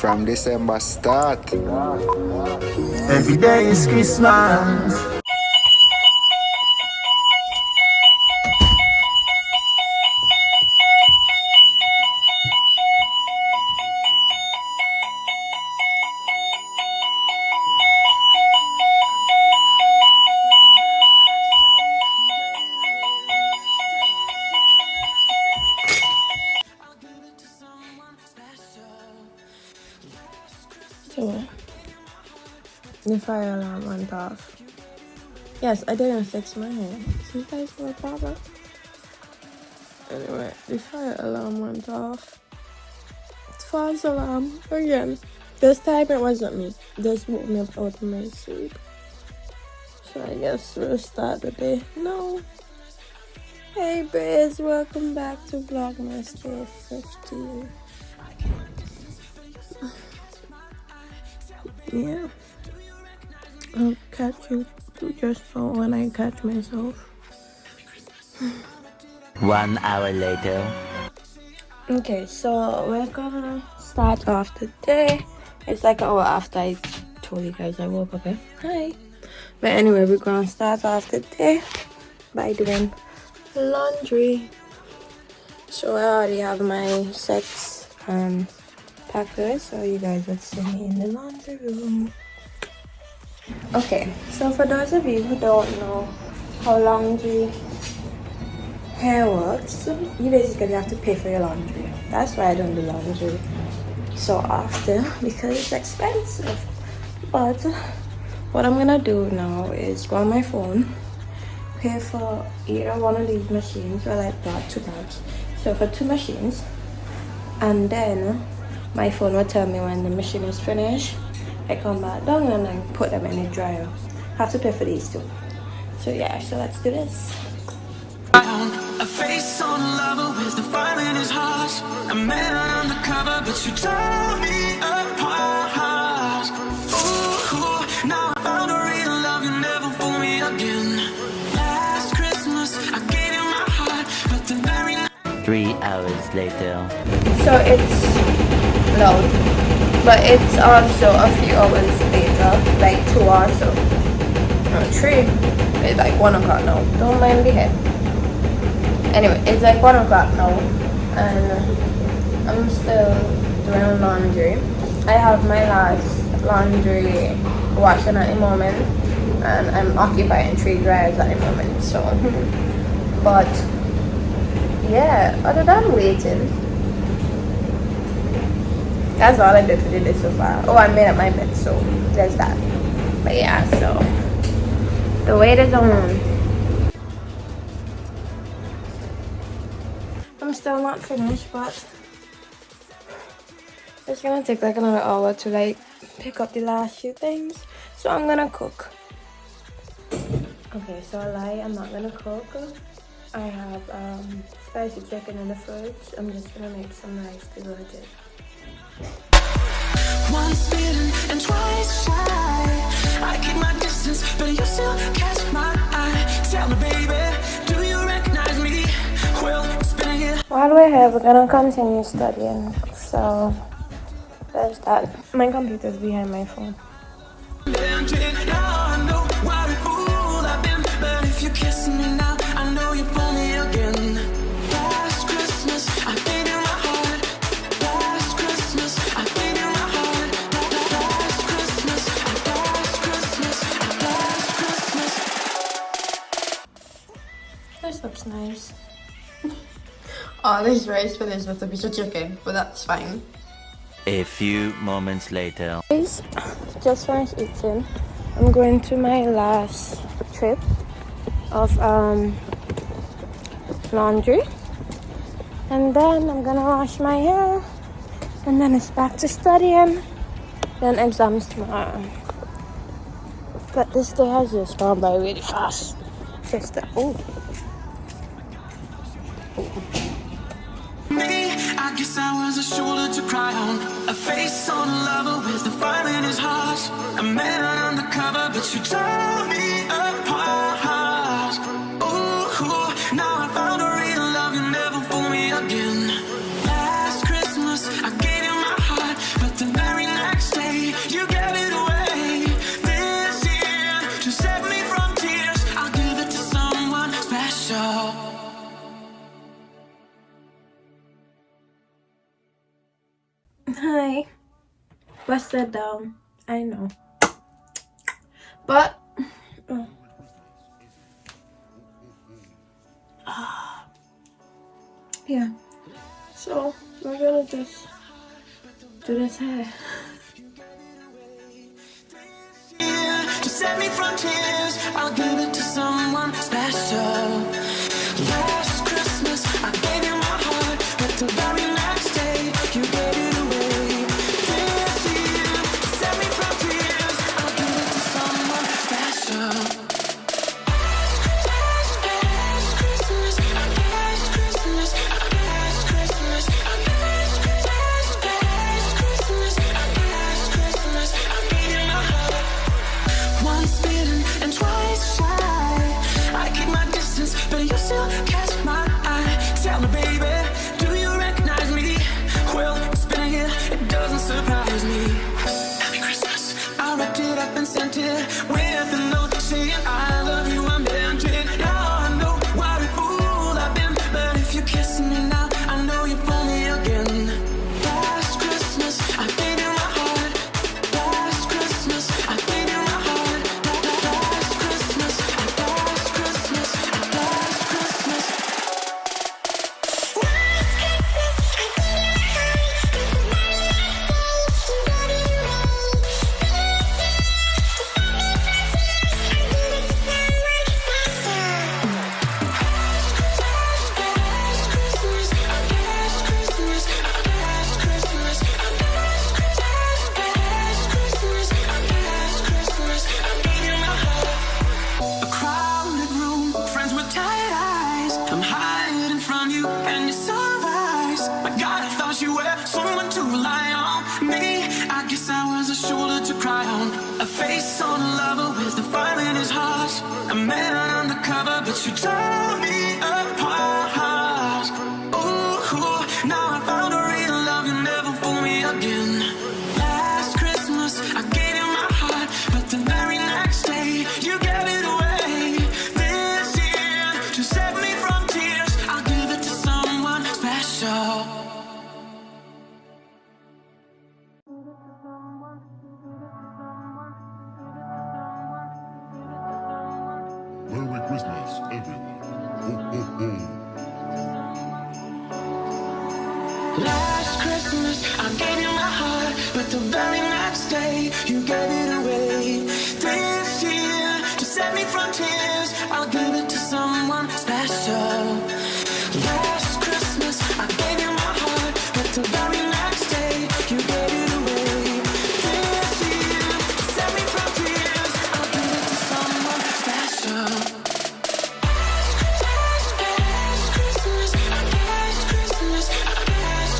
From December start. Every day is Christmas. So, the fire alarm went off. Yes, I didn't fix my hair. So you guys have a problem? Anyway, the fire alarm went off. It's false alarm again. This time it wasn't me. This woke me up out of my sleep. So I guess we'll start the day. No. Hey Biz, welcome back to Vlogmas Day 15. Yeah. I'll catch you just now when I catch myself. 1 hour later. Okay, so we're gonna start off the day. It's like an hour after I told you guys I woke up. Hi. But anyway, we're gonna start off the day by doing laundry. So I already have my sets packed away, so you guys will see me in the laundry room. Okay, so for those of you who don't know how laundry hair works, you basically have to pay for your laundry. That's why I don't do laundry so often, because it's expensive. But what I'm gonna do now is go on my phone, pay for either one of these machines. Well, I bought 2 bags, so for 2 machines, and then my phone will tell me when the machine is finished. I come back down and I put them in the dryer. Have to pay for these 2. So yeah, so let's do this. A face on a lover with the fire in his heart. A man undercover, but you tore me apart. Ooh, now I found a real love, you never fool me again. Last Christmas, I gave you my heart, but the very 3 hours later. So it's loud, but it's also a few hours later, like 2 hours, so no, 3. It's like 1 o'clock now. Don't mind the head. Anyway, it's like 1 o'clock now, and I'm still doing laundry. I have my last laundry washing at the moment, and I'm occupying 3 dryers at the moment. So, but yeah, other than waiting, that's all I did for the day so far. Oh, I made up my bed, so there's that. But yeah, so the wait is on. I'm still not finished, but it's gonna take like another hour to like pick up the last few things. So I'm gonna cook. Okay, so I lie, I'm not gonna cook. I have spicy chicken in the fridge. I'm just gonna make some rice to go with it. once bitten and twice shy. I keep my distance, but you still catch my eye. Tell me, baby, do you recognize me? Well, it's been a year. While we're here, we're gonna continue studying. So there's that. My computer's behind my phone. Now I know what a fool I've been, but if you kiss me now, I know you pull me again. Last Christmas, I gave you my heart. Last Christmas, I gave you my heart. Last Christmas, last Christmas. This looks nice. Oh, this rice for this with a piece of chicken, but that's fine. A few moments later. Guys, just finished eating. I'm going to my last trip of laundry, and then I'm gonna wash my hair, and then it's back to studying, then exams tomorrow. But this day has just gone by really fast. Just the I guess I was a shoulder to cry on, a face on a lover with the fire in his heart, a man undercover, but you tore me apart. Ooh, now I found a real love, you never fool me again. Last Christmas, I gave you my heart, but the very busted down. I know. But yeah. So we're gonna just do this hair. To set me from tears, I'll give it to someone special. Last Christmas, I gave you my heart, but the very next day, you gave it away. This year, to set me from tears, I'll give it to someone special. Last Christmas, last Christmas, last Christmas, last Christmas, last Christmas, I gave you my heart. Once bitten and twice shy. I keep my distance, but you still catch my eye. Tell me, baby, do you recognize me? Well, it's been a year, it doesn't surprise me. Happy Christmas. I wrapped it up and sent it with a note saying I love you, I meant it. Now I know what a fool I've been, but if you kiss me now, I know you fool me again. Last Christmas, I gave you my heart. Last Christmas, I gave you my heart. Last Christmas, last Christmas, last Christmas. A crowded room, friends with tight eyes. I'm hiding from you and your sunrise. My God, I thought you were someone to rely on. Me, I guess I was a shoulder to cry on. A face on a lover with the fire in his heart. A man undercover, but you tore me apart. Ooh, now I found a real love, you never fool me again. Last Christmas, I gave you my heart, but the very next day, you gave it away. This year, to set me from tears, I'll give it to someone special. Merry Christmas, everyone. Ho, ho, ho. Last Christmas, I gave you my heart, but the very next day, you gave it away. This year, to set me from tears, I'll give it to someone special. Last Christmas, I gave you my heart, but the very next day, you gave it away. This year, to set me from tears, I'll give it to someone special. Last Christmas, last Christmas, last Christmas, last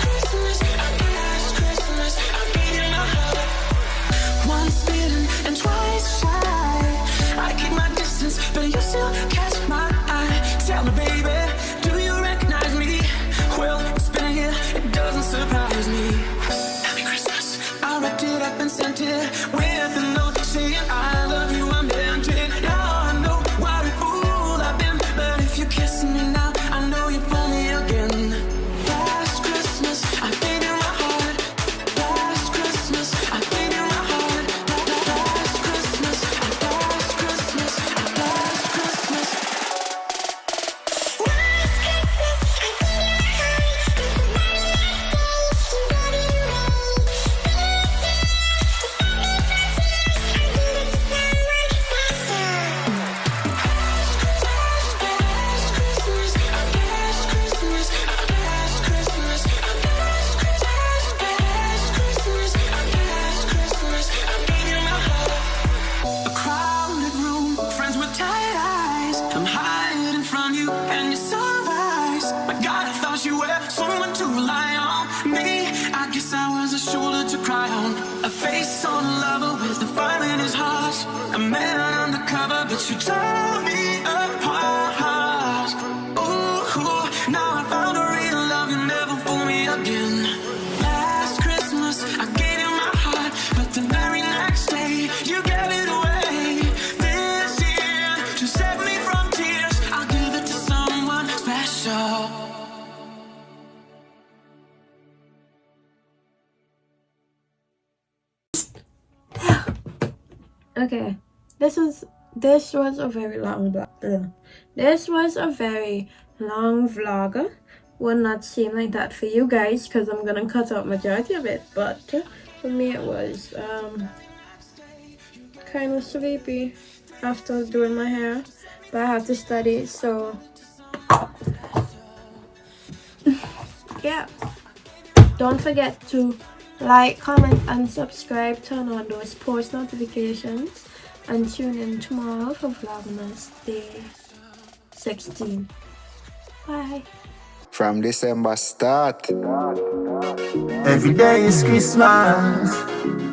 Christmas, last Christmas, I gave you my heart. Once bitten and twice shy. I keep my distance, but you still catch my eye. Tell me, baby, do you recognize me? Well, it's been a year, it doesn't surprise me. Happy Christmas. I wrapped it up and sent it with a note saying I love you, I meant it. Now I know what a fool I've been, but if you kiss me now, I know you fool me again. Last Christmas, I gave you my heart. Last Christmas, I gave you my heart. Last Christmas, last Christmas, last Christmas. A crowded room, friends with tight eyes. I'm hiding from you and your sunrise. My God, I thought you were someone to rely on. Me, I guess I was a shoulder to cry on. A face on a lover with the fire in his heart. A man undercover, but you tore me apart. Ooh, now I found a real love, you never fool me again. Last Christmas, I gave you my heart, but the very next day, you gave it away. This year, to set me from tears, I'll give it to someone special. Okay, this was a very long vlog. This was a very long vlog. Will not seem like that for you guys because I'm gonna cut out majority of it, but for me it was kind of sleepy after doing my hair, but I have to study, so yeah. Don't forget to like, comment, and subscribe. Turn on those post notifications and tune in tomorrow for Vlogmas Day 16. Bye. From December start. Every day is Christmas.